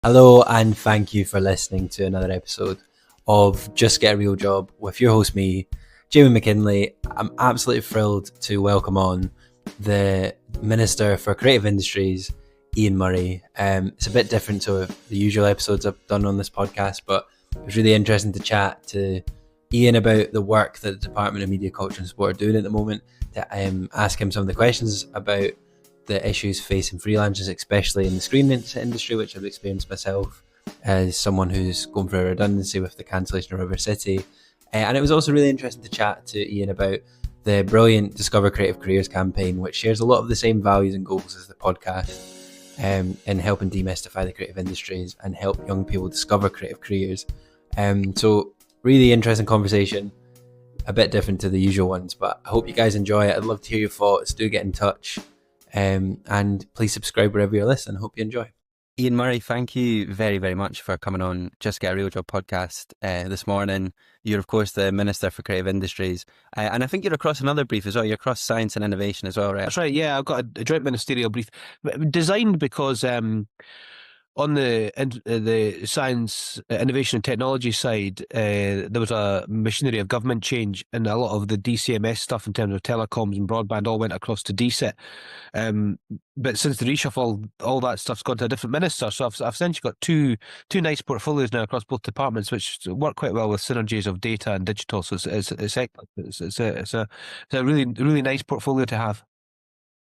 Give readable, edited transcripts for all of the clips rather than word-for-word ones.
Hello, and thank you for listening to another episode of Just Get a Real Job with your host, me, Jamie McKinley. I'm absolutely thrilled to welcome on the Minister for Creative Industries, Ian Murray. It's a bit different to the usual episodes I've done on this podcast, but it was really interesting to chat to Ian about the work that the Department of Media, Culture and Sport are doing at the moment, to ask him some of the questions about the issues facing freelancers, especially in the screen industry, which I've experienced myself as someone who's going for a redundancy with the cancellation of River City. And it was also really interesting to chat to Ian about the brilliant Discover Creative Careers campaign, which shares a lot of the same values and goals as the podcast, in helping demystify the creative industries and help young people discover creative careers. So really interesting conversation, a bit different to the usual ones, but I hope you guys enjoy it. I'd love to hear your thoughts. Do get in touch. And please subscribe wherever you're listening. Hope you enjoy. Ian Murray, thank you very, very much for coming on Just Get a Real Job podcast this morning. You're, of course, the Minister for Creative Industries. And I think you're across another brief as well. You're across science and innovation as well, right? That's right, yeah. I've got a joint ministerial brief designed because on the science, innovation and technology side, there was a machinery of government change, and a lot of the DCMS stuff in terms of telecoms and broadband all went across to DSET. But since the reshuffle, all that stuff's gone to a different minister. So I've essentially got two nice portfolios now across both departments, which work quite well with synergies of data and digital. So it's a really nice portfolio to have.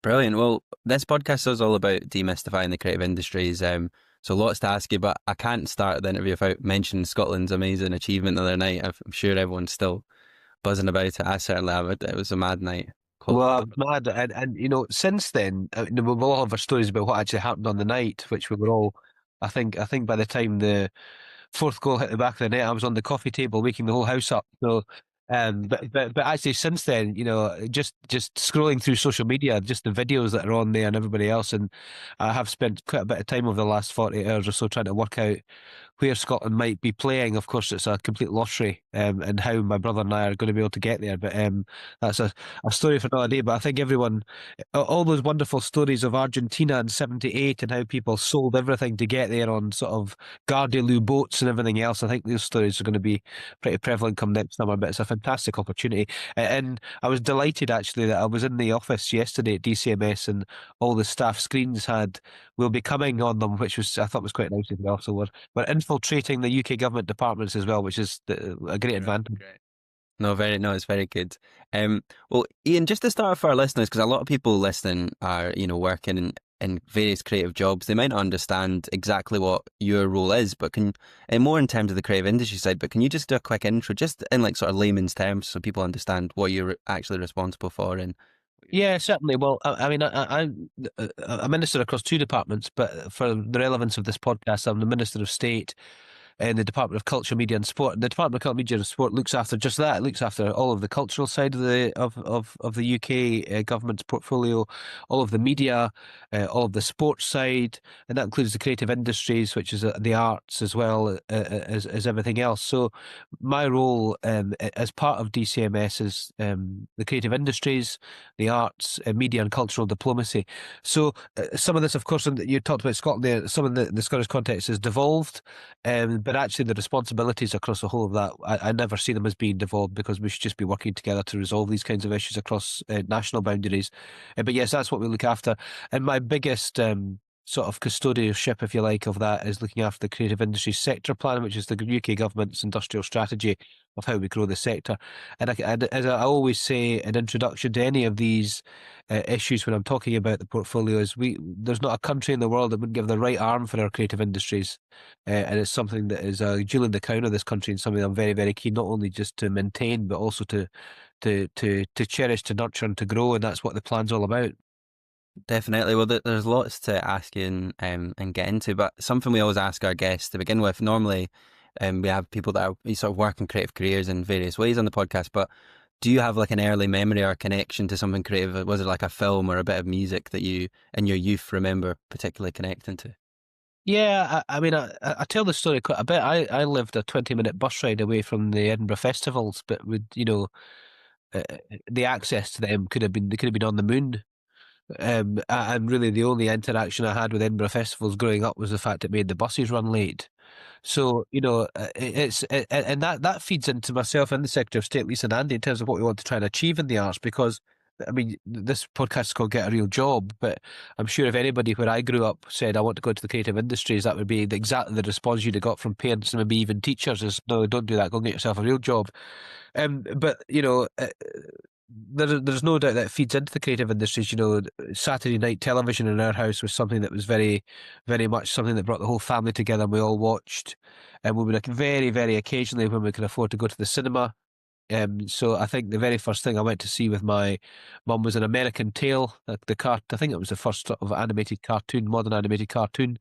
Brilliant. Well, this podcast is all about demystifying the creative industries. So lots to ask you, but I can't start the interview without mentioning Scotland's amazing achievement the other night. I'm sure everyone's still buzzing about it. I certainly have. It was a mad night. Well, mad, and since then, we'll all have our stories about what actually happened on the night, which we were all. I think by the time the fourth goal hit the back of the net, I was on the coffee table waking the whole house up. So, but actually since then, just scrolling through social media, just the videos that are on there and everybody else, and I have spent quite a bit of time over the last 48 hours or so trying to work out where Scotland might be playing. Of course, it's a complete lottery, and how my brother and I are going to be able to get there. But that's a story for another day. But I think everyone, all those wonderful stories of Argentina in '78 and how people sold everything to get there on sort of Gardeloo boats and everything else. I think those stories are going to be pretty prevalent come next summer. But it's a fantastic opportunity, and I was delighted actually that I was in the office yesterday at DCMS and all the staff screens will be coming on them, which I thought was quite nice as well. So we're infiltrating the UK government departments as well, which is a great advantage. No, it's very good. Well, Ian, just to start for our listeners, because a lot of people listening are, working in various creative jobs, they might not understand exactly what your role is, but and more in terms of the creative industry side, but can you just do a quick intro, just in like sort of layman's terms, so people understand what you're actually responsible for? And yeah, certainly. Well, I'm a minister across two departments, but for the relevance of this podcast, I'm the Minister of State in the Department of Culture, Media and Sport. The Department of Culture, Media and Sport looks after just that. It looks after all of the cultural side of the UK government's portfolio, all of the media, all of the sports side, and that includes the creative industries, which is the arts as well as everything else. So my role as part of DCMS is the creative industries, the arts, media and cultural diplomacy. So some of this, of course, you talked about Scotland there, some of the Scottish context is devolved. But actually, the responsibilities across the whole of that, I never see them as being devolved, because we should just be working together to resolve these kinds of issues across national boundaries. But yes, that's what we look after. And my biggest sort of custodianship, if you like, of that is looking after the creative industry sector plan, which is the UK government's industrial strategy of how we grow the sector. And as I always say in introduction to any of these issues when I'm talking about the portfolio, is there's not a country in the world that would give the right arm for our creative industries. And it's something that is a jewel in the crown of this country, and something I'm very, very keen not only just to maintain, but also to cherish, to nurture, and to grow. And that's what the plan's all about. definitely. Well, there's lots to ask you and get into, but something we always ask our guests to begin with. Normally, we have people that are sort of working creative careers in various ways on the podcast, but do you have like an early memory or connection to something creative? Was it like a film or a bit of music that you in your youth remember particularly connecting to? Yeah, I mean, I tell the story quite a bit. I lived a 20-minute bus ride away from the Edinburgh festivals, but with the access to them they could have been on the moon. And really the only interaction I had with Edinburgh festivals growing up was the fact it made the buses run late. So, and that feeds into myself and the Secretary of State, Lisa and Andy, in terms of what we want to try and achieve in the arts, because I mean, this podcast is called Get a Real Job, but I'm sure if anybody where I grew up said I want to go into the creative industries, that would be exactly the response you'd have got from parents and maybe even teachers is, no, don't do that, go and get yourself a real job. But there's no doubt that feeds into the creative industries. Saturday night television in our house was something that was very, very much something that brought the whole family together, and we all watched. And we would, like, very, very occasionally, when we could afford to go to the cinema. So I think the very first thing I went to see with my mum was An American Tail, I think it was the first sort of animated cartoon, modern animated cartoon.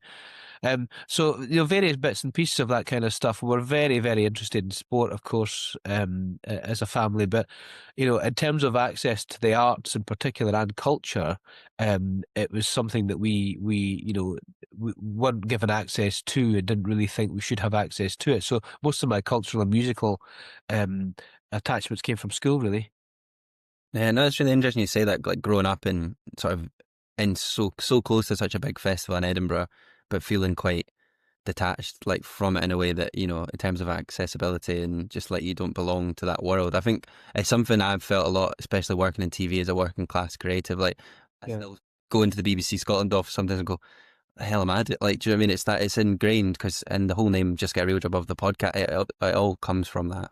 So various bits and pieces of that kind of stuff. We're very, very interested in sport, of course, as a family. But in terms of access to the arts in particular and culture, it was something that we weren't given access to and didn't really think we should have access to it. So most of my cultural and musical attachments came from school, really. Yeah, no, it's really interesting you say that, like growing up in sort of in so close to such a big festival in Edinburgh, but feeling quite detached like from it in a way that, in terms of accessibility and just like you don't belong to that world. I think it's something I've felt a lot, especially working in TV as a working class creative. Like I still go into the BBC Scotland office sometimes and go, the hell am I doing? Like, do you know what I mean? It's ingrained because, and the whole name Just Get a Real Job of the podcast, it all comes from that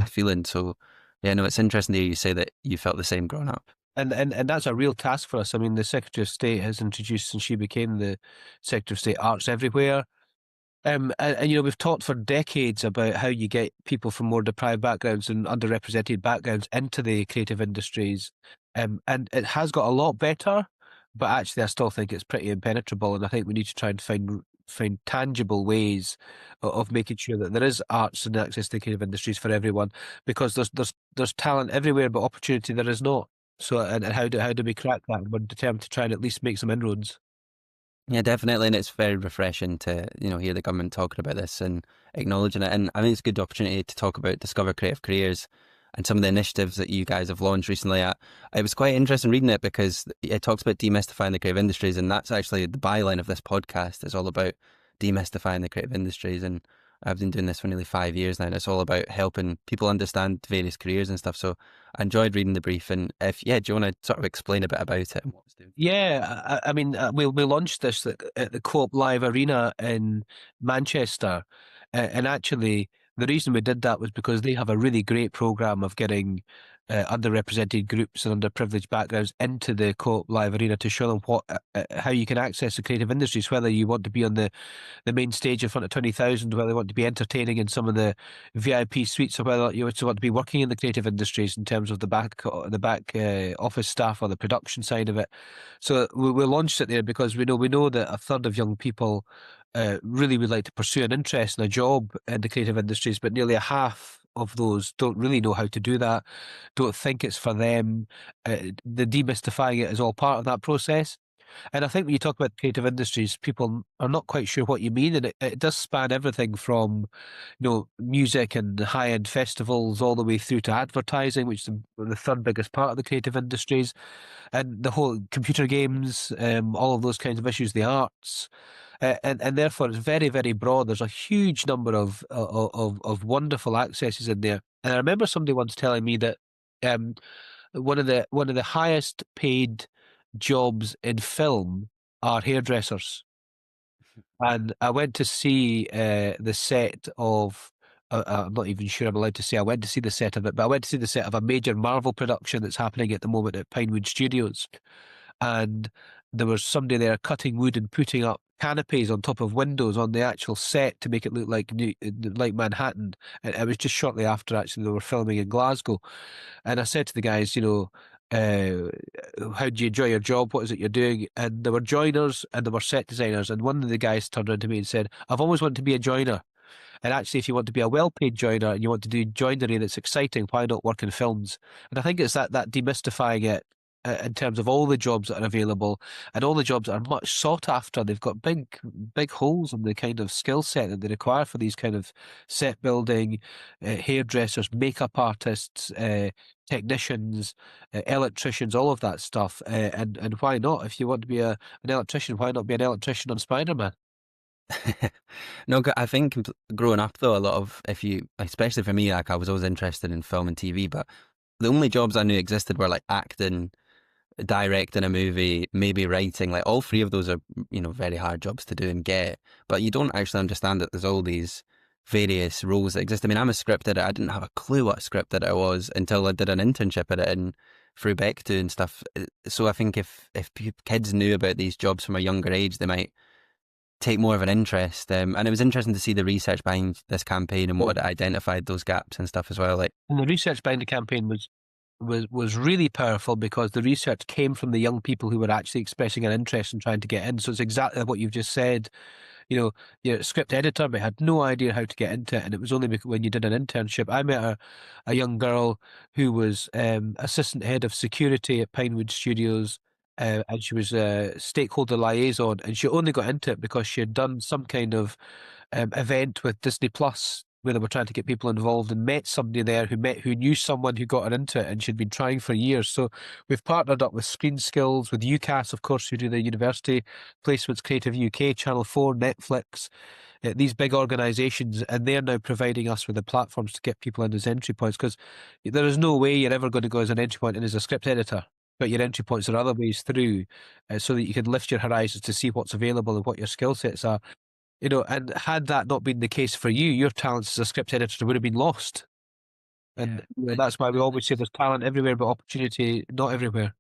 feeling. So yeah, no, it's interesting to hear you say that you felt the same growing up. And that's a real task for us. I mean, the Secretary of State has introduced, since she became the Secretary of State, Arts Everywhere. And we've talked for decades about how you get people from more deprived backgrounds and underrepresented backgrounds into the creative industries. And it has got a lot better, but actually I still think it's pretty impenetrable. And I think we need to try and find tangible ways of making sure that there is arts and access to creative industries for everyone, because there's talent everywhere, but opportunity there is not. So, and how do we crack that? We're determined to try and at least make some inroads. Yeah, definitely, and it's very refreshing to hear the government talking about this and acknowledging it. And I think it's a good opportunity to talk about Discover Creative Careers and some of the initiatives that you guys have launched recently. It was quite interesting reading it because it talks about demystifying the creative industries, and that's actually the byline of this podcast. Is all about demystifying the creative industries, and I've been doing this for nearly 5 years now, and it's all about helping people understand various careers and stuff. So I enjoyed reading the brief, and do you want to sort of explain a bit about it and what it's doing? Yeah, I mean, we launched this at the Co-op Live Arena in Manchester, and actually the reason we did that was because they have a really great program of getting underrepresented groups and underprivileged backgrounds into the Co-op Live Arena to show them how you can access the creative industries, whether you want to be on the main stage in front of 20,000, whether you want to be entertaining in some of the VIP suites, or whether you want to be working in the creative industries in terms of the back office staff or the production side of it. So we launched it there because we know that a third of young people really would like to pursue an interest in a job in the creative industries, but nearly a half of those don't really know how to do that, don't think it's for them. The demystifying it is all part of that process. And I think when you talk about creative industries, people are not quite sure what you mean. And it does span everything from, music and high-end festivals all the way through to advertising, which is the third biggest part of the creative industries, and the whole computer games, all of those kinds of issues, the arts. And therefore it's very, very broad. There's a huge number of wonderful accesses in there. And I remember somebody once telling me that one of the highest paid jobs in film are hairdressers. And I went to see the set of. I'm not even sure I'm allowed to say I went to see the set of it, but I went to see the set of a major Marvel production that's happening at the moment at Pinewood Studios. And there was somebody there cutting wood and putting up canopies on top of windows on the actual set to make it look like Manhattan. And it was just shortly after actually they were filming in Glasgow. And I said to the guys, how do you enjoy your job? What is it you're doing? And there were joiners and there were set designers. And one of the guys turned around to me and said, I've always wanted to be a joiner. And actually, if you want to be a well-paid joiner and you want to do joinery that's exciting, why not work in films? And I think it's that demystifying it in terms of all the jobs that are available and all the jobs that are much sought after. They've got big holes in the kind of skill set that they require for these kind of set building, hairdressers, makeup artists, technicians, electricians, all of that stuff. And why not? If you want to be an electrician, why not be an electrician on Spider-Man? No, I think growing up though, a lot of, if you, especially for me, like I was always interested in film and TV, but the only jobs I knew existed were like acting, directing a movie, maybe writing. Like all three of those are, very hard jobs to do and get, but you don't actually understand that there's all these various roles that exist. I mean, I'm a script editor. I didn't have a clue what a script editor was until I did an internship at it in through Beck2 and stuff. So I think if kids knew about these jobs from a younger age, they might take more of an interest. And it was interesting to see the research behind this campaign and what had identified those gaps and stuff as well. Like, and the research behind the campaign was really powerful because the research came from the young people who were actually expressing an interest in trying to get in. So it's exactly what you've just said. You're a script editor, but had no idea how to get into it. And it was only when you did an internship. I met a young girl who was assistant head of security at Pinewood Studios, and she was a stakeholder liaison. And she only got into it because she had done some kind of event with Disney Plus where they were trying to get people involved, and met somebody there who knew someone who got her into it, and she'd been trying for years. So we've partnered up with Screen Skills, with UCAS, of course, who do the university placements, Creative UK, Channel 4, Netflix, these big organisations, and they're now providing us with the platforms to get people in as entry points, because there is no way you're ever going to go as an entry point in as a script editor. But your entry points are other ways through, so that you can lift your horizons to see what's available and what your skill sets are. And had that not been the case for you, your talents as a script editor would have been lost. And that's why we always say there's talent everywhere, but opportunity not everywhere.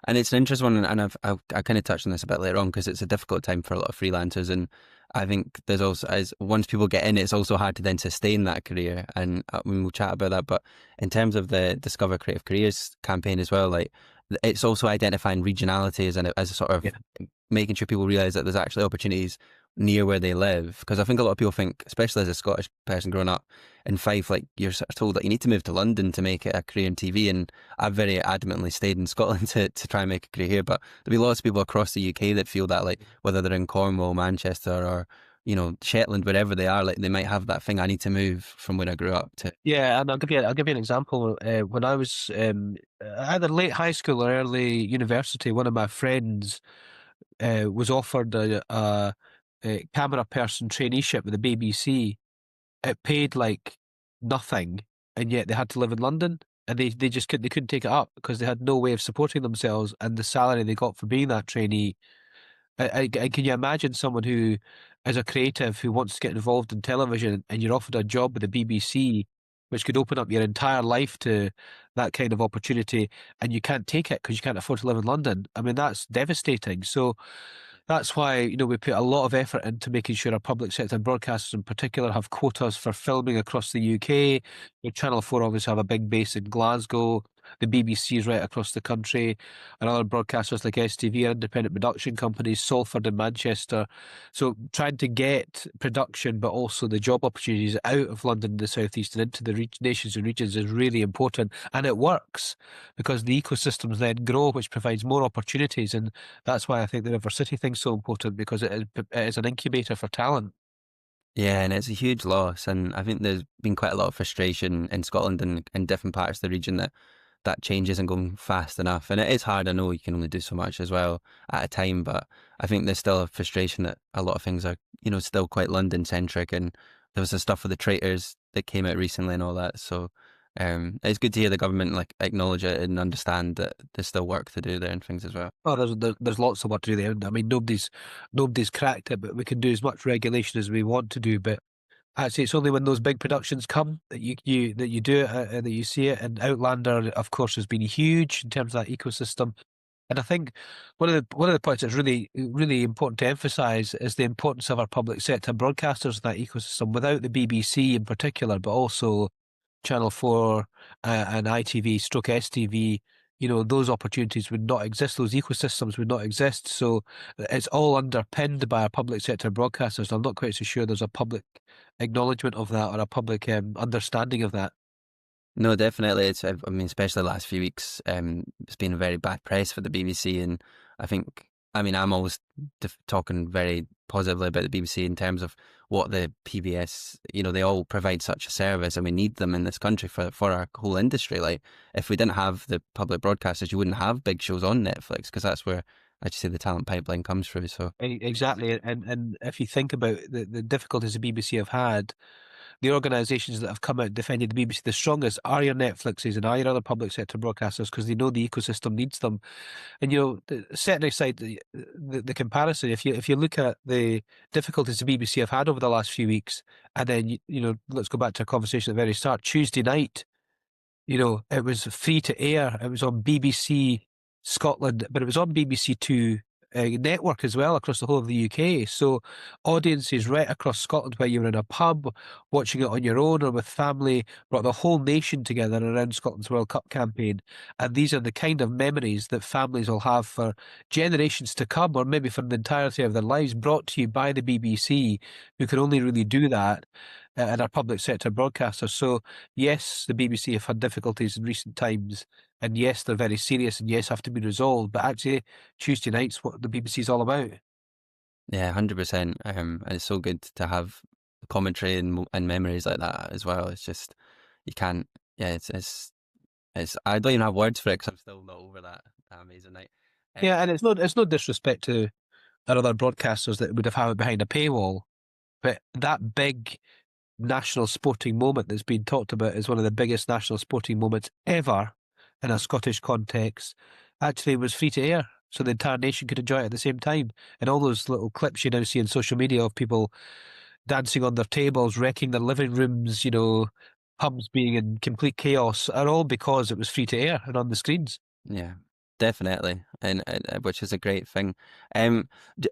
And it's an interesting one, and I kind of touched on this a bit later on because it's a difficult time for a lot of freelancers, and I think there's also, as once people get in, it's also hard to then sustain that career, and we'll chat about that. But in terms of the Discover Creative Careers campaign as well, like it's also identifying regionality as a sort of making sure people realise that there's actually opportunities near where they live. Because I think a lot of people think, especially as a Scottish person growing up in Fife, like you're sort of told that you need to move to London to make it a career in TV. And I've very adamantly stayed in Scotland to try and make a career here. But there'll be lots of people across the UK that feel that, like whether they're in Cornwall, Manchester, or Shetland, wherever they are, like they might have that thing, I need to move from where I grew up to. Yeah, and I'll give you an example. When I was either late high school or early university, one of my friends was offered a camera person traineeship with the BBC. It paid like nothing, and yet they had to live in London, and they just couldn't take it up because they had no way of supporting themselves, and the salary they got for being that trainee. Can you imagine someone who is a creative who wants to get involved in television, and you're offered a job with the BBC, which could open up your entire life to that kind of opportunity, and you can't take it because you can't afford to live in London? I mean, that's devastating. So that's why, we put a lot of effort into making sure our public sector broadcasters in particular have quotas for filming across the UK. Channel 4 obviously have a big base in Glasgow. The BBC is right across the country. And other broadcasters like STV are independent production companies, Salford and Manchester. So trying to get production, but also the job opportunities out of London and the South East and into the nations and regions is really important. And it works because the ecosystems then grow, which provides more opportunities. And that's why I think the River City thing's so important, because it is an incubator for talent. Yeah, and it's a huge loss. And I think there's been quite a lot of frustration in Scotland and in different parts of the region that change isn't going fast enough. And it is hard. I know you can only do so much as well at a time, but I think there's still a frustration that a lot of things are, still quite London centric. And there was the stuff with the traitors that came out recently and all that. So it's good to hear the government like acknowledge it and understand that there's still work to do there and things as well. Oh, there's lots of work to do there. I mean, nobody's cracked it, but we can do as much regulation as we want to do. But actually, it's only when those big productions come that you do it, that you see it. And Outlander, of course, has been huge in terms of that ecosystem. And I think one of the points that's really, really important to emphasise is the importance of our public sector broadcasters in that ecosystem. Without the BBC in particular, but also Channel 4 and ITV stroke STV, those opportunities would not exist. Those ecosystems would not exist. So it's all underpinned by our public sector broadcasters. I'm not quite so sure there's a public acknowledgement of that or a public understanding of that. No, definitely. I mean, especially the last few weeks, it's been very bad press for the BBC, and I think, I mean, I'm always talking very positively about the BBC in terms of what the PBS, they all provide such a service, and we need them in this country for our whole industry. Like, if we didn't have the public broadcasters, you wouldn't have big shows on Netflix, because that's where, as you say, the talent pipeline comes through. So, Exactly, and if you think about the difficulties the BBC have had, the organisations that have come out defending the BBC the strongest are your Netflixes and are your other public sector broadcasters, because they know the ecosystem needs them. And setting aside the comparison, if you look at the difficulties the BBC have had over the last few weeks, and then let's go back to a conversation at the very start. Tuesday night, it was free to air. It was on BBC Scotland, but it was on BBC Two network as well across the whole of the UK. So audiences right across Scotland, where you were in a pub watching it on your own or with family, brought the whole nation together around Scotland's World Cup campaign. And these are the kind of memories that families will have for generations to come, or maybe for the entirety of their lives, brought to you by the BBC, who can only really do that and our public sector broadcasters. So yes, the BBC have had difficulties in recent times, and yes, they're very serious, and yes, have to be resolved. But actually, Tuesday night's what the BBC is all about. yeah, 100%. And it's so good to have commentary and memories like that as well. It's just, you can't, yeah, it's I don't even have words for it, because I'm still not over that amazing night. Yeah, and it's no disrespect to our other broadcasters that would have had it behind a paywall, but that big national sporting moment that's been talked about as one of the biggest national sporting moments ever in a Scottish context actually was free to air. So the entire nation could enjoy it at the same time. And all those little clips you now see on social media of people dancing on their tables, wrecking their living rooms, pubs being in complete chaos, are all because it was free to air and on the screens. Yeah, definitely, and which is a great thing.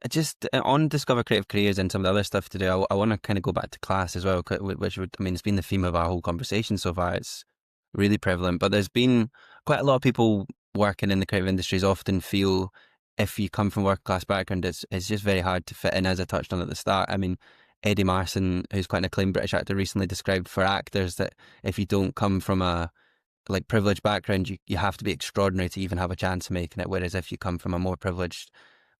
Just on Discover Creative Careers and some of the other stuff to do, I want to kind of go back to class as well, which would, I mean, it's been the theme of our whole conversation so far. It's really prevalent, but there's been quite a lot of people working in the creative industries often feel, if you come from a working class background, it's just very hard to fit in, as I touched on at the start. I mean, Eddie Marson, who's quite an acclaimed British actor, recently described for actors that if you don't come from a privileged background, you have to be extraordinary to even have a chance of making it. Whereas if you come from a more privileged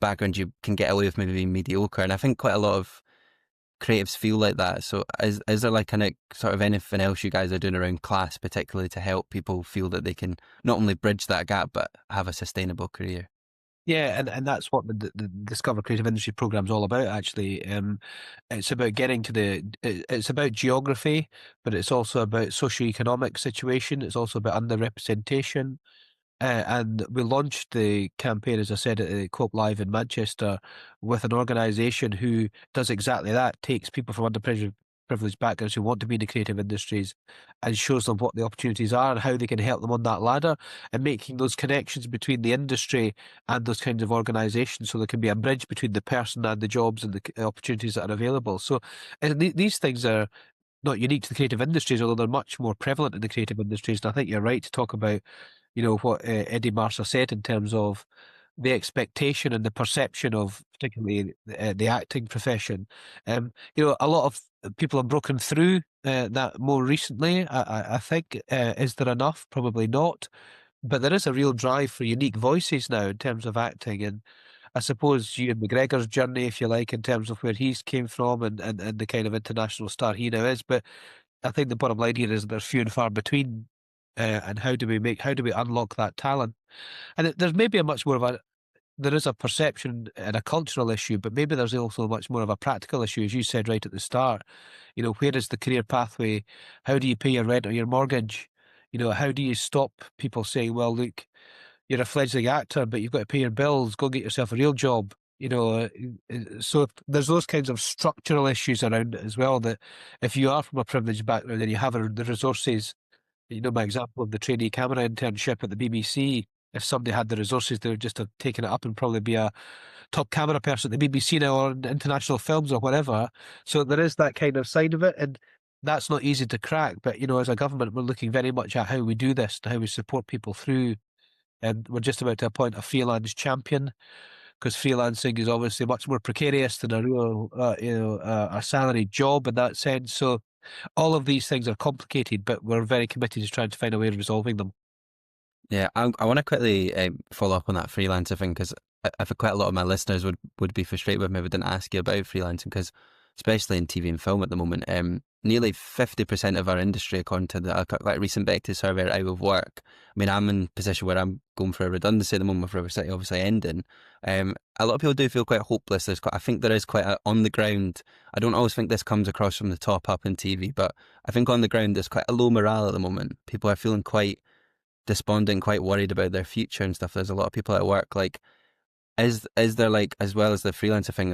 background, you can get away with maybe being mediocre. And I think quite a lot of creatives feel like that. So is there like kind of sort of anything else you guys are doing around class, particularly to help people feel that they can not only bridge that gap, but have a sustainable career? Yeah, and that's what the Discover Creative Industry program's all about, actually. It's about it's about geography, but it's also about socioeconomic situation. It's also about underrepresentation. And we launched the campaign, as I said, at the Co-op Live in Manchester with an organisation who does exactly that, takes people from underprivileged backgrounds who want to be in the creative industries and shows them what the opportunities are and how they can help them on that ladder, and making those connections between the industry and those kinds of organisations, so there can be a bridge between the person and the jobs and the opportunities that are available. So these things are not unique to the creative industries, although they're much more prevalent in the creative industries. And I think you're right to talk about what Eddie Marsa said in terms of the expectation and the perception of particularly the acting profession. A lot of people have broken through that more recently. I think, is there enough? Probably not. But there is a real drive for unique voices now in terms of acting. And I suppose Ewan McGregor's journey, if you like, in terms of where he's came from and the kind of international star he now is. But I think the bottom line here is there's few and far between. And how do we unlock that talent? And there's maybe there is a perception and a cultural issue, but maybe there's also much more of a practical issue, as you said right at the start. Where is the career pathway? How do you pay your rent or your mortgage? How do you stop people saying, well, look, you're a fledgling actor, but you've got to pay your bills, go get yourself a real job. So there's those kinds of structural issues around it as well, that if you are from a privileged background and you have the resources, my example of the trainee camera internship at the BBC, if somebody had the resources, they would just have taken it up and probably be a top camera person at the BBC now, or in international films or whatever. So there is that kind of side of it, and that's not easy to crack. But, as a government, we're looking very much at how we do this and how we support people through. And we're just about to appoint a freelance champion, because freelancing is obviously much more precarious than a real, a salaried job in that sense. So all of these things are complicated, but we're very committed to trying to find a way of resolving them. Yeah, I want to quickly follow up on that freelancer thing, because I think quite a lot of my listeners would be frustrated with me if I didn't ask you about freelancing, because especially in TV and film at the moment, nearly 50% of our industry, according to the like recent Bectus survey, are out of work. I mean, I'm in a position where I'm going for a redundancy at the moment with River City obviously ending. A lot of people do feel quite hopeless. I think there is quite on the ground. I don't always think this comes across from the top up in TV, but I think on the ground there's quite a low morale at the moment. People are feeling quite despondent, quite worried about their future and stuff. There's a lot of people at work. Like, is there, like, as well as the freelancer thing,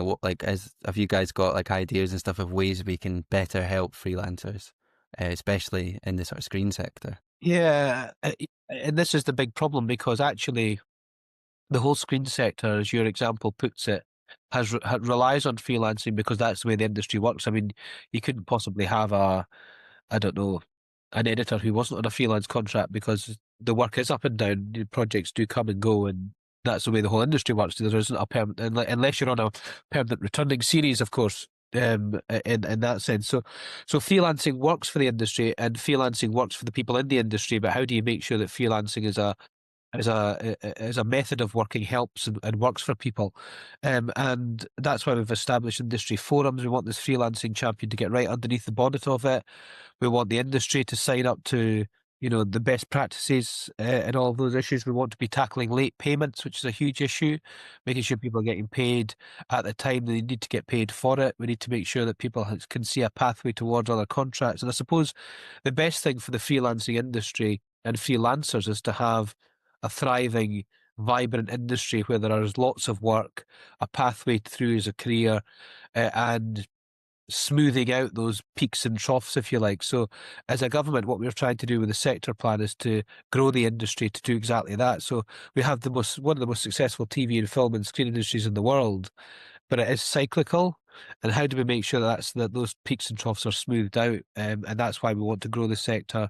have you guys got like ideas and stuff of ways we can better help freelancers, especially in the sort of screen sector? Yeah, and this is the big problem, because actually the whole screen sector, as your example puts it, relies on freelancing because that's the way the industry works. I mean, you couldn't possibly have I don't know, an editor who wasn't on a freelance contract, because the work is up and down. The projects do come and go, and that's the way the whole industry works. There isn't a permanent, unless you're on a permanent returning series, of course. In that sense, so freelancing works for the industry, and freelancing works for the people in the industry. But how do you make sure that freelancing is a method of working helps and works for people? And that's why we've established industry forums. We want this freelancing champion to get right underneath the bonnet of it. We want the industry to sign up to, the best practices in all of those issues. We want to be tackling late payments, which is a huge issue, making sure people are getting paid at the time they need to get paid for it. We need to make sure that people can see a pathway towards other contracts. And I suppose the best thing for the freelancing industry and freelancers is to have a thriving, vibrant industry where there is lots of work, a pathway through as a career, and smoothing out those peaks and troughs, if you like. So as a government, what we're trying to do with the sector plan is to grow the industry to do exactly that. So we have one of the most successful TV and film and screen industries in the world, but it is cyclical. And how do we make sure that those peaks and troughs are smoothed out? And that's why we want to grow the sector.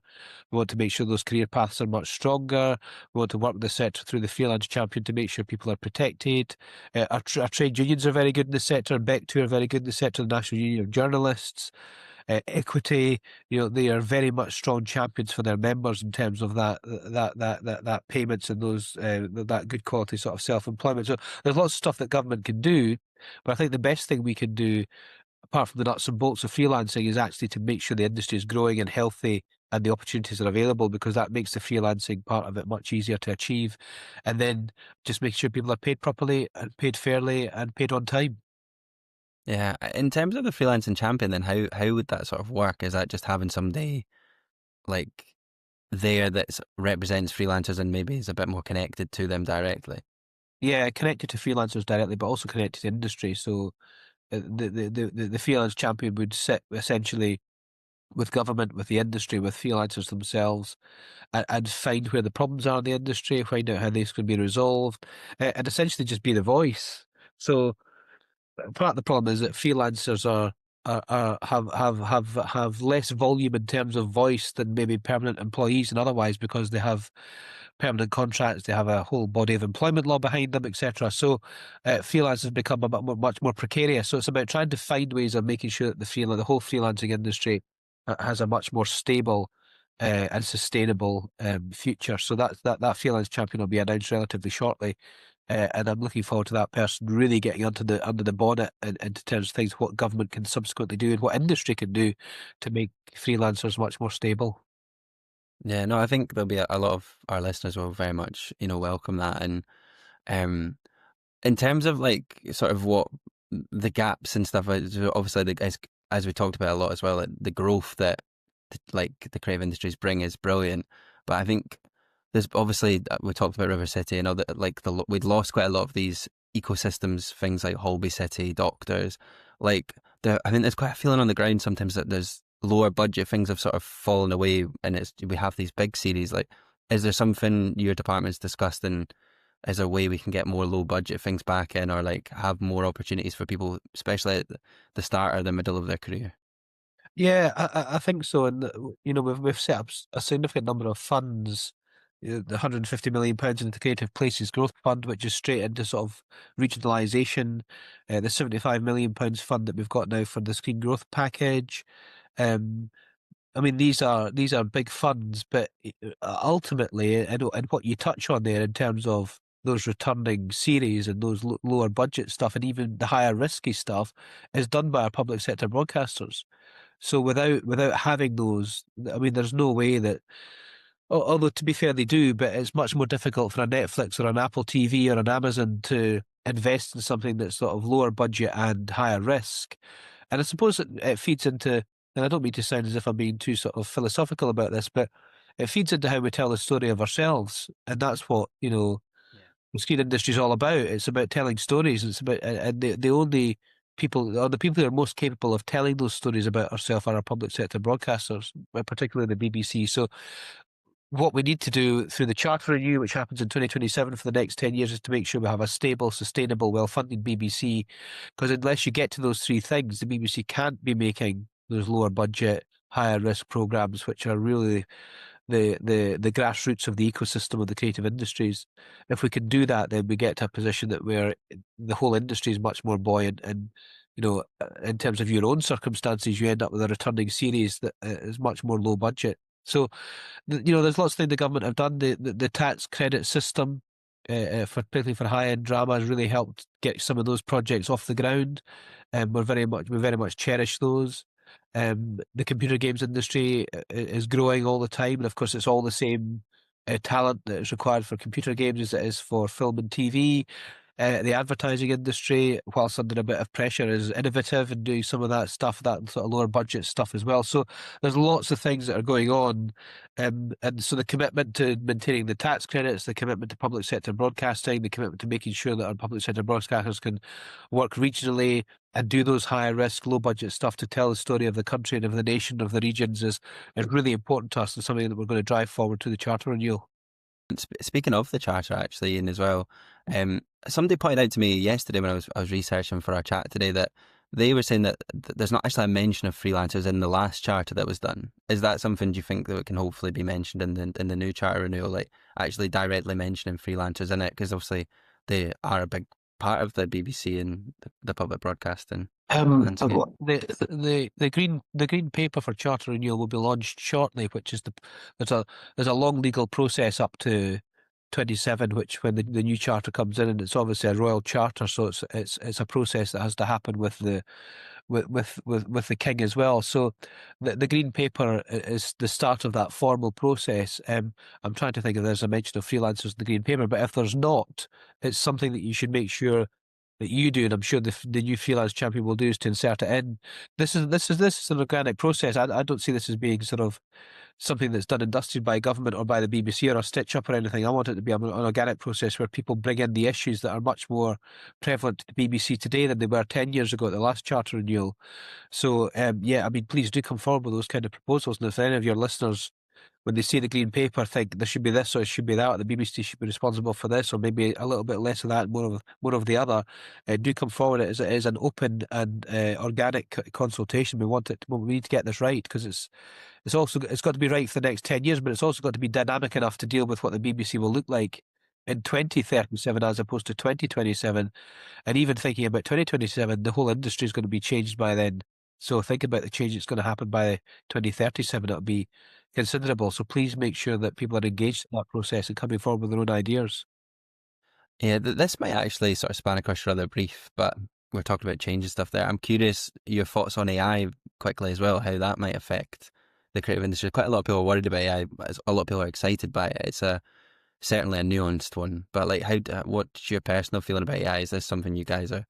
We want to make sure those career paths are much stronger. We want to work with the sector through the freelance champion to make sure people are protected. Our trade unions are very good in the sector, and BEC2 are very good in the sector, the National Union of Journalists. Equity, they are very much strong champions for their members in terms of that payments and those that good quality sort of self-employment. So there's lots of stuff that government can do, but I think the best thing we can do, apart from the nuts and bolts of freelancing, is actually to make sure the industry is growing and healthy and the opportunities are available, because that makes the freelancing part of it much easier to achieve. And then just make sure people are paid properly and paid fairly and paid on time. Yeah, in terms of the freelancing champion, then how would that sort of work? Is that just having somebody like there that represents freelancers and maybe is a bit more connected to them directly? Yeah, connected to freelancers directly, but also connected to industry. So the freelance champion would sit essentially with government, with the industry, with freelancers themselves, and find where the problems are in the industry, find out how these can be resolved, and essentially just be the voice. So part of the problem is that freelancers have less volume in terms of voice than maybe permanent employees and otherwise, because they have permanent contracts, they have a whole body of employment law behind them, etc. So freelancers become much more precarious. So it's about trying to find ways of making sure that the whole freelancing industry has a much more stable and sustainable future. So that freelance champion will be announced relatively shortly. And I'm looking forward to that person really getting under the bonnet and into terms of things what government can subsequently do and what industry can do to make freelancers much more stable. Yeah, no, I think there'll be a lot of our listeners will very much, welcome that. And um, in terms of like sort of what the gaps and stuff, obviously as we talked about a lot as well, like, the growth that like the creative industries bring is brilliant. But I think there's obviously we talked about River City and other like we'd lost quite a lot of these ecosystems, things like Holby City, Doctors. Like I think there's quite a feeling on the ground sometimes that there's lower budget things have sort of fallen away, and we have these big series. Like, is there something your department's discussed, and is there a way we can get more low budget things back in, or like have more opportunities for people, especially at the start or the middle of their career? Yeah, I think so. And we've set up a significant number of funds. The £150 million into Creative Places Growth Fund, which is straight into sort of regionalisation. The £75 million fund that we've got now for the Screen Growth Package. I mean, these are big funds, but ultimately, and what you touch on there in terms of those returning series and those lower budget stuff, and even the higher risky stuff, is done by our public sector broadcasters. So without having those, I mean, there's no way that. Although to be fair, they do, but it's much more difficult for a Netflix or an Apple TV or an Amazon to invest in something that's sort of lower budget and higher risk. And I suppose it feeds into, and I don't mean to sound as if I'm being too sort of philosophical about this, but it feeds into how we tell the story of ourselves. And that's what, the screen industry is all about. It's about telling stories. It's about, and the only people, or the people who are most capable of telling those stories about ourselves are our public sector broadcasters, particularly the BBC. So what we need to do through the charter review, which happens in 2027 for the next 10 years, is to make sure we have a stable, sustainable, well-funded BBC. Because unless you get to those three things, the BBC can't be making those lower budget, higher risk programs, which are really the grassroots of the ecosystem of the creative industries. If we can do that, then we get to a position that where the whole industry is much more buoyant, and in terms of your own circumstances, you end up with a returning series that is much more low budget. So, there's lots of things the government have done. The tax credit system, particularly for high-end drama, has really helped get some of those projects off the ground. And we very much cherish those. The computer games industry is growing all the time, and of course, it's all the same talent that is required for computer games as it is for film and TV. The advertising industry, whilst under a bit of pressure, is innovative and doing some of that stuff, that sort of lower budget stuff as well. So there's lots of things that are going on. And so the commitment to maintaining the tax credits, the commitment to public sector broadcasting, the commitment to making sure that our public sector broadcasters can work regionally and do those higher risk, low budget stuff to tell the story of the country and of the nation, of the regions is really important to us, and something that we're going to drive forward to the charter renewal. Speaking of the charter, actually, Ian, as well, somebody pointed out to me yesterday when I was researching for our chat today that they were saying that there's not actually a mention of freelancers in the last charter that was done. Is that something, do you think, that can hopefully be mentioned in the new charter renewal, like actually directly mentioning freelancers in it? Because obviously they are a big part of the BBC and the public broadcasting landscape. The green paper for charter renewal will be launched shortly, which is there's a long legal process up to 27, which when the new charter comes in, and it's obviously a royal charter, so it's a process that has to happen with the the king as well. So the green paper is the start of that formal process. I'm trying to think if there's a mention of freelancers in the green paper, but if there's not, it's something that you should make sure that you do, and I'm sure the new freelance champion will do, is to insert it in. This is an organic process. I don't see this as being sort of something that's done and dusted by government or by the BBC or a stitch up or anything. I want it to be an organic process where people bring in the issues that are much more prevalent to the BBC today than they were 10 years ago at the last charter renewal. So, yeah, I mean, please do come forward with those kind of proposals. And if any of your listeners, when they see the green paper, think there should be this or it should be that, or the BBC should be responsible for this, or maybe a little bit less of that, more of the other, do come forward. It is an open and organic consultation. We need to get this right, because it's got to be right for the next 10 years, but it's also got to be dynamic enough to deal with what the BBC will look like in 2037 as opposed to 2027. And even thinking about 2027, the whole industry is going to be changed by then. So think about the change that's going to happen by 2037. It'll be considerable. So please make sure that people are engaged in that process and coming forward with their own ideas. Yeah, this might actually sort of span across your other brief, but we're talking about change and stuff there. I'm curious your thoughts on AI quickly as well, how that might affect the creative industry. Quite a lot of people are worried about AI, but a lot of people are excited by it. It's certainly a nuanced one, but like, what's your personal feeling about AI? Is this something you guys are,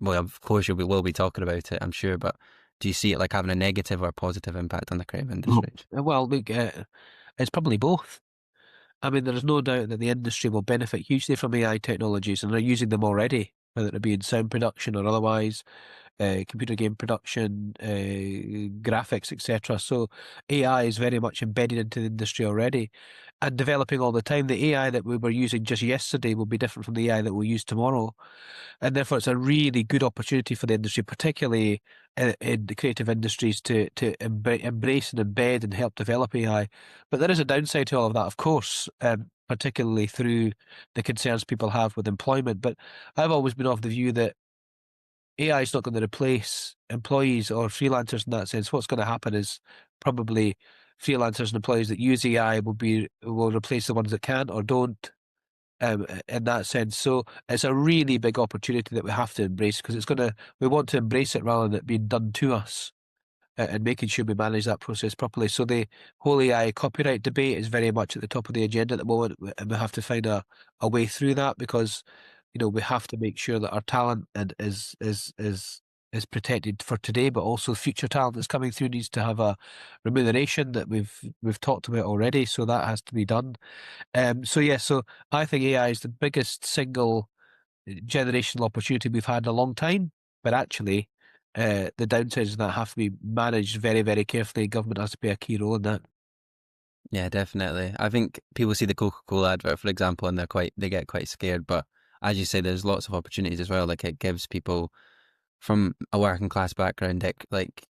well, of course you will be talking about it, I'm sure, but do you see it like having a negative or positive impact on the creative industry? Well, look, it's probably both. I mean, there is no doubt that the industry will benefit hugely from AI technologies, and they're using them already, whether it be in sound production or otherwise, computer game production, graphics, etc. So AI is very much embedded into the industry already and developing all the time. The AI that we were using just yesterday will be different from the AI that we'll use tomorrow. And therefore, it's a really good opportunity for the industry, particularly in the creative industries, to embrace and embed and help develop AI. But there is a downside to all of that, of course, particularly through the concerns people have with employment. But I've always been of the view that AI is not going to replace employees or freelancers in that sense. What's going to happen is probably freelancers and employees that use AI will replace the ones that can't or don't. In that sense, so it's a really big opportunity that we have to embrace because we want to embrace it rather than it being done to us, and making sure we manage that process properly. So the whole AI copyright debate is very much at the top of the agenda at the moment, and we have to find a way through that because, we have to make sure that our talent is protected for today, but also future talent that's coming through needs to have a remuneration that we've talked about already. So that has to be done. So I think AI is the biggest single generational opportunity we've had in a long time, but actually, the downsides of that have to be managed very, very carefully. Government has to play a key role in that. Yeah, definitely. I think people see the Coca-Cola advert, for example, and they get quite scared. But as you say, there's lots of opportunities as well. Like it gives people from a working class background, like,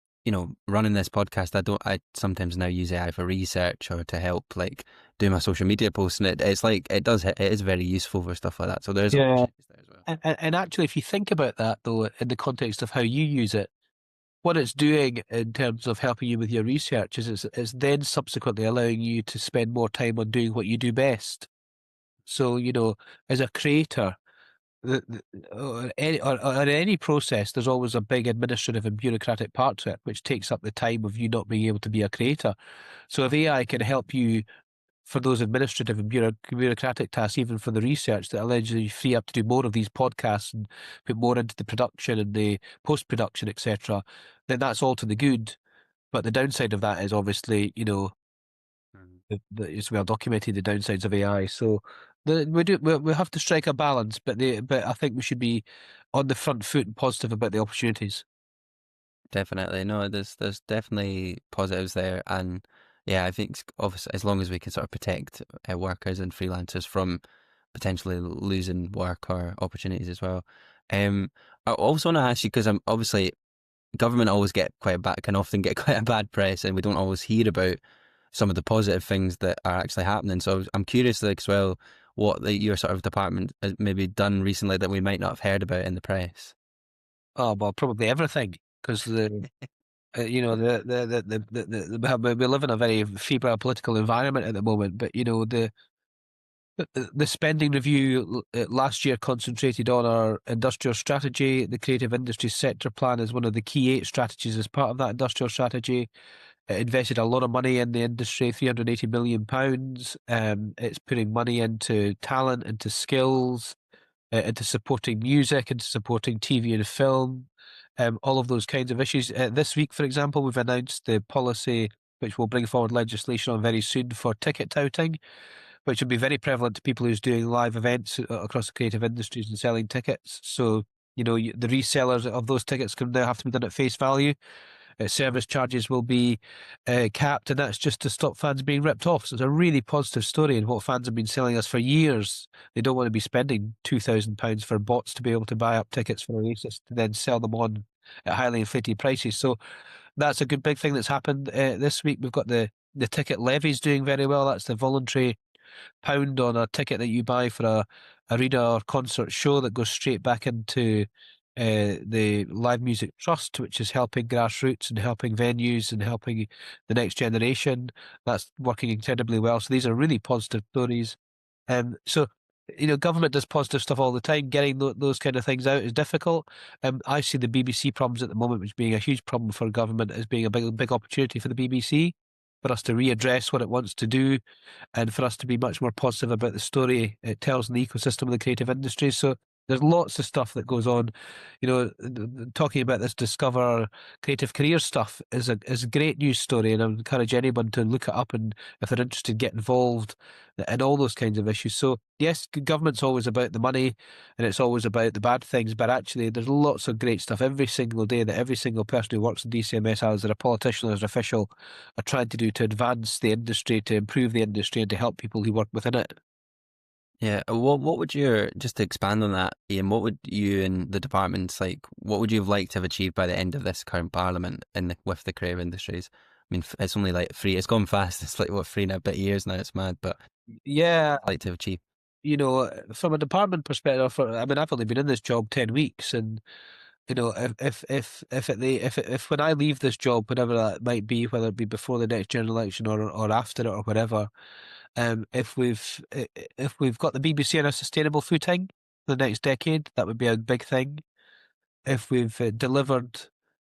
running this podcast, I sometimes now use AI for research or to help like do my social media posts, and it is very useful for stuff like that. So there's Yeah. opportunities there as well. And actually, if you think about that, though, in the context of how you use it, what it's doing in terms of helping you with your research is it's then subsequently allowing you to spend more time on doing what you do best. So, as a creator, or in any process, there's always a big administrative and bureaucratic part to it, which takes up the time of you not being able to be a creator. So if AI can help you for those administrative and bureaucratic tasks, even for the research, that allows you free up to do more of these podcasts and put more into the production and the post-production, etc., then that's all to the good. But the downside of that is obviously, it's well documented, the downsides of AI. So we have to strike a balance, but I think we should be on the front foot and positive about the opportunities. Definitely. No, there's definitely positives there. And yeah, I think obviously as long as we can sort of protect workers and freelancers from potentially losing work or opportunities as well. I also want to ask you, because I'm obviously government always can often get quite a bad press, and we don't always hear about some of the positive things that are actually happening. So I'm curious, like, as well, what your sort of department has maybe done recently that we might not have heard about in the press. Oh, well, probably everything, because we live in a very febrile political environment at the moment, but the spending review last year concentrated on our industrial strategy. The creative industry sector plan is one of the key 8 strategies as part of that industrial strategy. It invested a lot of money in the industry, £380 million. It's putting money into talent, into skills, into supporting music, into supporting TV and film, all of those kinds of issues. This week, for example, we've announced the policy which will bring forward legislation on very soon for ticket touting, which will be very prevalent to people who's doing live events across the creative industries and selling tickets. So, the resellers of those tickets can now have to be done at face value. Service charges will be capped, and that's just to stop fans being ripped off. So it's a really positive story, and what fans have been selling us for years. They don't want to be spending £2,000 for bots to be able to buy up tickets for Oasis to then sell them on at highly inflated prices. So that's a good big thing that's happened this week. We've got the ticket levies doing very well. That's the voluntary £1 on a ticket that you buy for a arena or concert show that goes straight back into the Live Music Trust, which is helping grassroots and helping venues and helping the next generation. That's working incredibly well. So these are really positive stories. So, government does positive stuff all the time. Getting those kind of things out is difficult. I see the BBC problems at the moment, which being a huge problem for government, as being a big opportunity for the BBC, for us to readdress what it wants to do and for us to be much more positive about the story it tells in the ecosystem of the creative industry. So there's lots of stuff that goes on. Talking about this Discover Creative Career stuff is a great news story, and I would encourage anyone to look it up and if they're interested, get involved in all those kinds of issues. So yes, government's always about the money and it's always about the bad things, but actually there's lots of great stuff every single day that every single person who works in DCMS, either a politician or as an official, are trying to do to advance the industry, to improve the industry, and to help people who work within it. Yeah, what would just to expand on that, Ian, what would you and the departments, like, what would you have liked to have achieved by the end of this current parliament with the creative industries? I mean, it's only like it's gone fast. It's like, what, 3.5 years now? It's mad, but yeah, I'd like to have achieved. from a department perspective, I've only been in this job 10 weeks, and You know, if when I leave this job, whenever that might be, whether it be before the next general election or after it or whatever, if we've got the BBC on a sustainable footing for the next decade, that would be a big thing. If we've delivered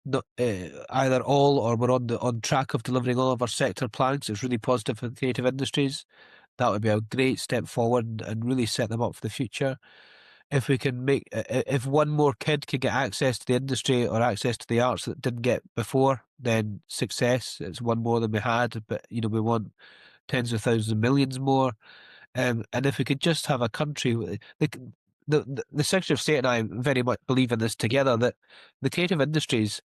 not either all, or we're on track of delivering all of our sector plans, it's really positive for the creative industries. That would be a great step forward and really set them up for the future. If we can make, if one more kid could get access to the industry or access to the arts that didn't get before, then success. It's one more than we had, but you know, we want tens of thousands of millions more. And if we could just have a country, the Secretary of State and I very much believe in this together, that the creative industries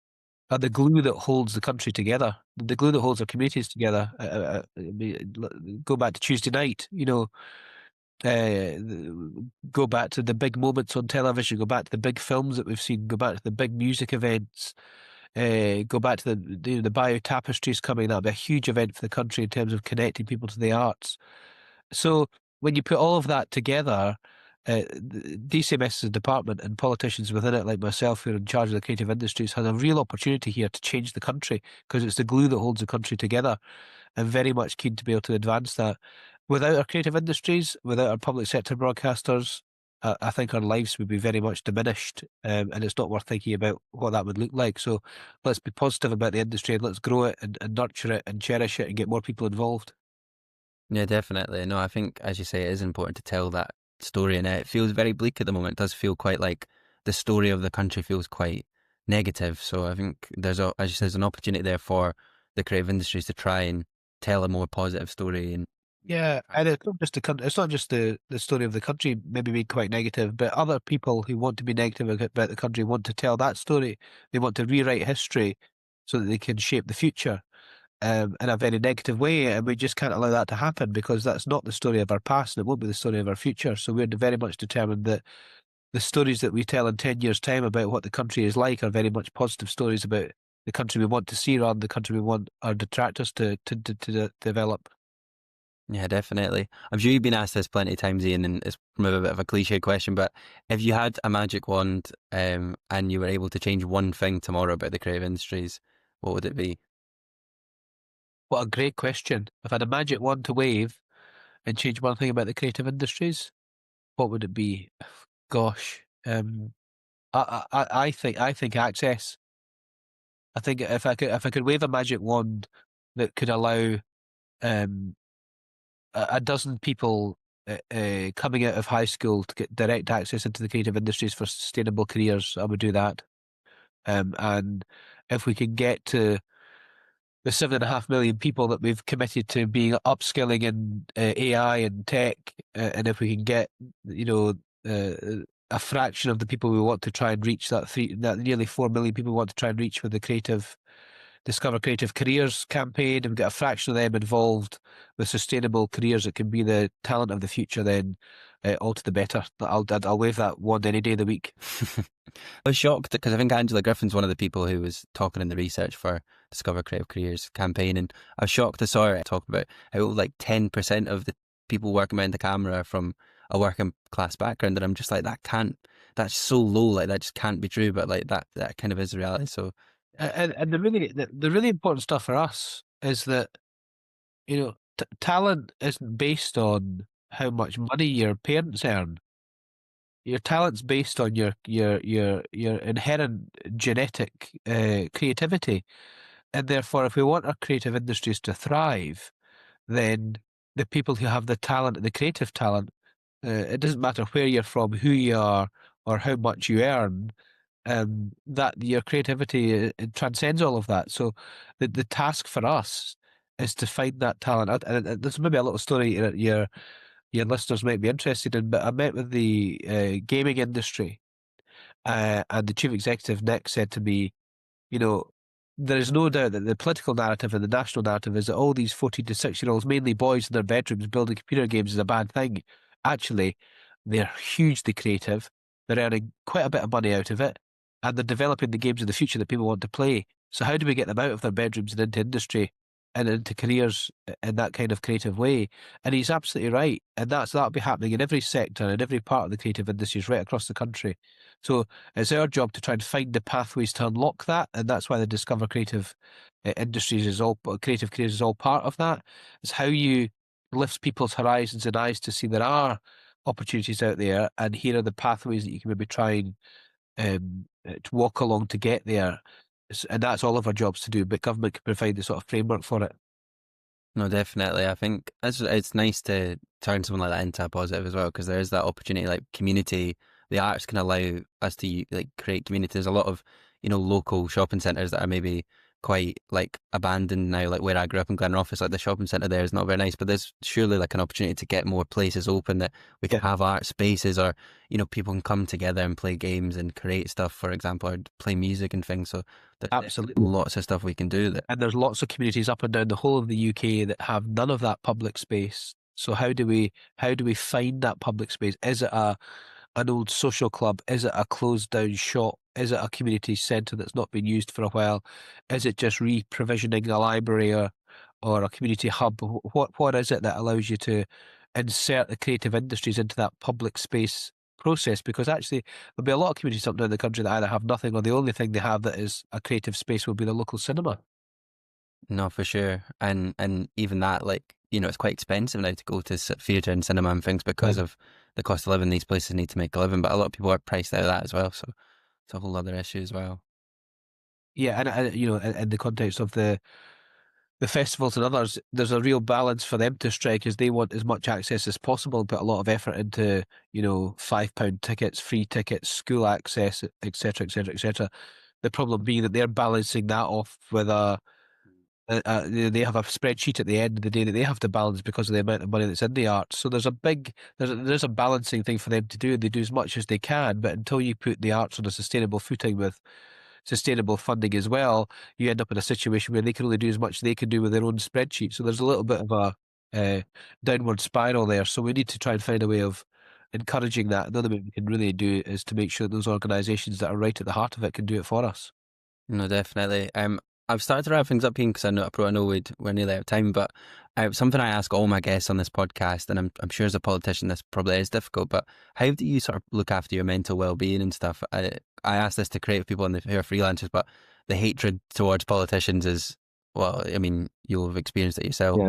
are the glue that holds the country together, the glue that holds our communities together. Go back to Tuesday night, you know, uh, go back to the big moments on television, go back to the big films that we've seen, go back to the big music events, go back to the bio tapestries coming. That'll be a huge event for the country in terms of connecting people to the arts. So when you put all of that together, DCMS's department and politicians within it, like myself, who are in charge of the creative industries, has a real opportunity here to change the country, because it's the glue that holds the country together. I'm very much keen to be able to advance that. Without our creative industries, without our public sector broadcasters, I think our lives would be very much diminished, and it's not worth thinking about what that would look like. So let's be positive about the industry, and let's grow it and nurture it and cherish it and get more people involved. Yeah, definitely. No, I think, as you say, it is important to tell that story, and it feels very bleak at the moment. It does feel quite like the story of the country feels quite negative. So I think there's, as you say, there's an opportunity there for the creative industries to try and tell a more positive story. And Yeah, and it's not just it's not just the story of the country maybe being quite negative, but other people who want to be negative about the country want to tell that story. They want to rewrite history so that they can shape the future, in a very negative way, and we just can't allow that to happen, because that's not the story of our past, and it won't be the story of our future. So we're very much determined that the stories that we tell in 10 years' time about what the country is like are very much positive stories about the country we want to see, rather than the country we want our detractors to develop. yeah, definitely. I'm sure you've been asked this plenty of times, Ian, and it's maybe a bit of a cliche question, but if you had a magic wand, and you were able to change one thing tomorrow about the creative industries, what would it be? What a great question. If I had a magic wand to wave and change one thing about the creative industries, what would it be? Gosh, I think access. I think if I could wave a magic wand that could allow um, a dozen people coming out of high school to get direct access into the creative industries for sustainable careers, I would do that. And if we can get to the 7.5 million people that we've committed to being upskilling in AI and tech, and if we can get, you know, a fraction of the people we want to try and reach, that nearly 4 million people we want to try and reach with the Discover Creative Careers campaign, and we get a fraction of them involved with sustainable careers that can be the talent of the future, then all to the better. I'll wave that wand any day of the week. I was shocked because I think Angela Griffin's one of the people who was talking in the research for Discover Creative Careers campaign, and I was shocked to saw her talk about how like 10% of the people working behind the camera are from a working class background, and I'm just like, that's so low, like that just can't be true, but like that kind of is the reality. So And the really important stuff for us is that, you know, talent isn't based on how much money your parents earn. Your talent's based on your inherent genetic creativity, and therefore, if we want our creative industries to thrive, then the people who have the talent, the creative talent, it doesn't matter where you're from, who you are, or how much you earn. That your creativity it transcends all of that. So the task for us is to find that talent. And there's maybe a little story that your listeners might be interested in, but I met with the gaming industry, and the chief executive, Nick, said to me, you know, there is no doubt that the political narrative and the national narrative is that all these 14 to 6-year-olds, mainly boys in their bedrooms building computer games, is a bad thing. Actually, they're hugely creative. They're earning quite a bit of money out of it, and they're developing the games of the future that people want to play. So how do we get them out of their bedrooms and into industry? and into careers in that kind of creative way. And he's absolutely right. And that'll be happening in every sector and every part of the creative industries right across the country. So it's our job to try and find the pathways to unlock that. And that's why the Discover Creative Industries creative careers is all part of that. It's how you lift people's horizons and eyes to see there are opportunities out there, and here are the pathways that you can maybe try and to walk along to get there. And that's all of our jobs to do, but government can provide the sort of framework for it. No, definitely. I think it's nice to turn something like that into a positive as well, because there is that opportunity, like community. The arts can allow us to like create community. There's a lot of local shopping centres that are maybe quite like abandoned now, like where I grew up in Glenrothes, like the shopping centre there is not very nice, but there's surely like an opportunity to get more places open that we can have art spaces, or people can come together and play games and create stuff, for example, or play music and things. So there's absolutely lots of stuff we can do. And there's lots of communities up and down the whole of the UK that have none of that public space. So how do we find that public space? Is it an old social club? Is it a closed down shop? Is it a community centre that's not been used for a while? Is it just re-provisioning a library or a community hub? What is it that allows you to insert the creative industries into that public space process? Because actually there'll be a lot of communities up and down the country that either have nothing, or the only thing they have that is a creative space will be the local cinema. No, for sure. And even that, like, it's quite expensive now to go to theatre and cinema and things because of the cost of living. These places need to make a living, but a lot of people are priced out of that as well. So it's a whole other issue as well. Yeah, and in the context of the festivals and others, there's a real balance for them to strike, as they want as much access as possible and put a lot of effort into, £5 tickets, free tickets, school access, etc., etc., etc. The problem being that they're balancing that off with they have a spreadsheet at the end of the day that they have to balance because of the amount of money that's in the arts. So there's a balancing thing for them to do, and they do as much as they can. But until you put the arts on a sustainable footing with sustainable funding as well, you end up in a situation where they can only do as much as they can do with their own spreadsheet. So there's a little bit of a downward spiral there. So we need to try and find a way of encouraging that. Another way we can really do is to make sure that those organisations that are right at the heart of it can do it for us. No, definitely. I've started to wrap things up here because I know we're nearly out of time, but something I ask all my guests on this podcast, and I'm sure as a politician this probably is difficult, but how do you sort of look after your mental well-being and stuff? I ask this to creative people who are freelancers, but the hatred towards politicians is, well, I mean, you'll have experienced it yourself,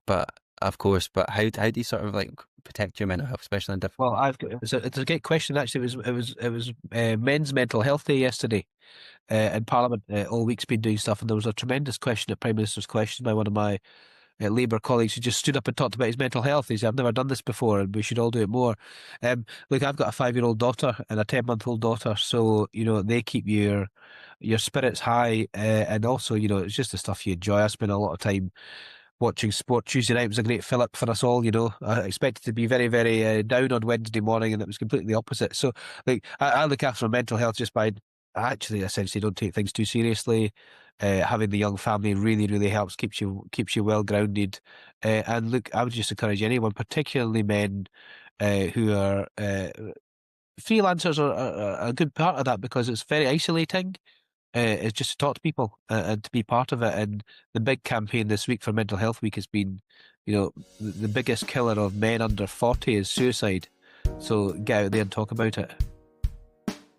but of course, but how do you sort of like protect your mental health, especially in difficult? Well, it's a great question. Actually, it was Men's Mental Health Day yesterday. In Parliament, all week's been doing stuff, and there was a tremendous question at Prime Minister's Question by one of my Labour colleagues who just stood up and talked about his mental health. He said, "I've never done this before, and we should all do it more." Look, I've got a 5-year-old daughter and a 10-month-old daughter, so they keep your spirits high, and also it's just the stuff you enjoy. I spend a lot of time watching sport. Tuesday night was a great fill-up for us all. I expected to be very, very down on Wednesday morning, and it was completely the opposite. So, like, I look after my mental health just by actually essentially don't take things too seriously. Having the young family really, really helps, keeps you well grounded. And look, I would just encourage anyone, particularly men who are freelancers, are a good part of that, because it's very isolating. It's just to talk to people and to be part of it. And the big campaign this week for Mental Health Week has been, the biggest killer of men under 40 is suicide. So get out there and talk about it.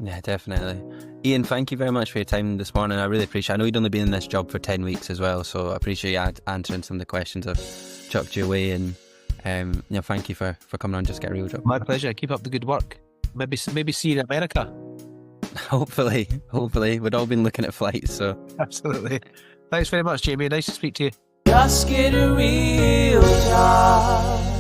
Yeah, definitely. Ian, thank you very much for your time this morning. I really appreciate it. I know you'd only been in this job for 10 weeks as well, so I appreciate you answering some of the questions I've chucked your way. And thank you for coming on Just Get a Real Job. My pleasure. Keep up the good work. Maybe see you in America. Hopefully. We've all been looking at flights, so. Absolutely. Thanks very much, Jamie. Nice to speak to you. Just get a real job.